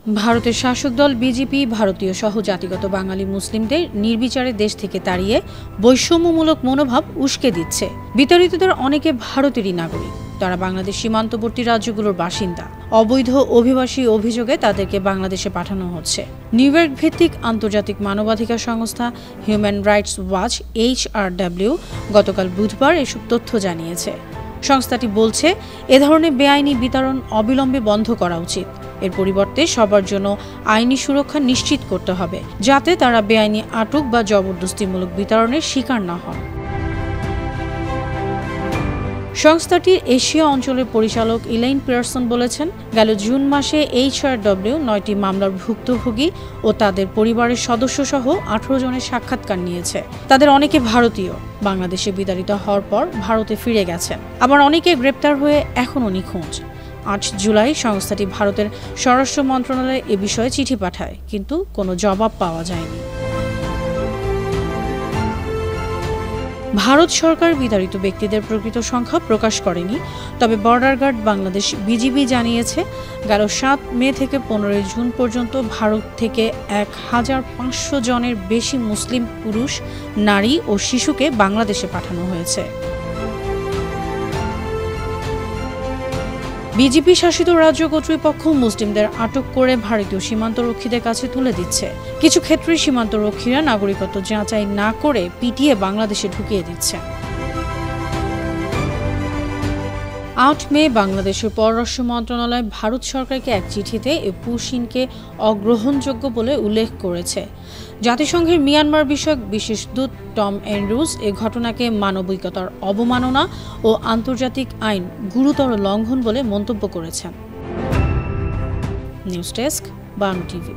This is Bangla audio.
ভারতের শাসক দল বিজেপি ভারতীয় সহ জাতিগত বাঙালি মুসলিমদের নির্বিচারে দেশ থেকে তাড়িয়ে বৈষম্যমূলক মনোভাব উস্কে দিচ্ছে। বিতাড়িতদের অনেকে ভারতেরই নাগরিক। তারা বাংলাদেশ সীমান্তবর্তী রাজ্যগুলোর বাসিন্দা। অবৈধ অভিবাসী অভিযোগে তাদেরকে বাংলাদেশে পাঠানো হচ্ছে। নিউ ইয়র্ক ভিত্তিক আন্তর্জাতিক মানবাধিকার সংস্থা হিউম্যান রাইটস ওয়াচ HRW গতকাল বুধবার এসব তথ্য জানিয়েছে। সংস্থাটি বলছে, এ ধরনের বেআইনি বিতরণ অবিলম্বে বন্ধ করা উচিত। এর পরিবর্তে সবার জন্য আইনি সুরক্ষা নিশ্চিত করতে হবে, যাতে তারা বেআইনি আটক বা জবরদস্তিমূলক বিতরণের শিকার না হন। সংস্থাটির এশিয়া অঞ্চলের পরিচালক ইলেইন পিয়ারসন বলেছেন, গেল জুন মাসে HRW 9টি মামলার ভুক্তভোগী ও তাদের পরিবারের সদস্য সহ 18 জনের সাক্ষাৎকার নিয়েছে। তাদের অনেকে ভারতীয়, বাংলাদেশে বিতাড়িত হওয়ার পর ভারতে ফিরে গেছেন। আবার অনেকে গ্রেপ্তার হয়ে এখনও নিখোঁজ। 8 জুলাই সংস্থাটি ভারতের স্বরাষ্ট্র মন্ত্রণালয়ে এ বিষয়ে চিঠি পাঠায়, কিন্তু কোনো জবাব পাওয়া যায়নি। ভারত সরকার বিতাড়িত ব্যক্তিদের প্রকৃত সংখ্যা প্রকাশ করেনি, তবে বর্ডার গার্ড বাংলাদেশ বিজিবি জানিয়েছে, গেল 7 মে থেকে 15 জুন পর্যন্ত ভারত থেকে 1500 জনের বেশি মুসলিম পুরুষ, নারী ও শিশুকে বাংলাদেশে পাঠানো হয়েছে। বিজেপি শাসিত রাজ্য কর্তৃপক্ষ মুসলিমদের আটক করে ভারতীয় সীমান্তরক্ষীদের কাছে তুলে দিচ্ছে। কিছু ক্ষেত্রে সীমান্তরক্ষীরা নাগরিকত্ব যাচাই না করে পিটিয়ে বাংলাদেশে ঢুকিয়ে দিচ্ছে। 8 মে বাংলাদেশের পররাষ্ট্র মন্ত্রণালয় ভারত সরকারকে এক চিঠিতে এ পুশিনকে অগ্রহণযোগ্য বলে উল্লেখ করেছে। জাতিসংঘের মিয়ানমার বিষয়ক বিশেষ দূত টম অ্যান্ড্রুজ এ ঘটনাকে মানবিকতার অবমাননা ও আন্তর্জাতিক আইন গুরুতর লঙ্ঘন বলে মন্তব্য করেছেন। News desk, Bangla TV.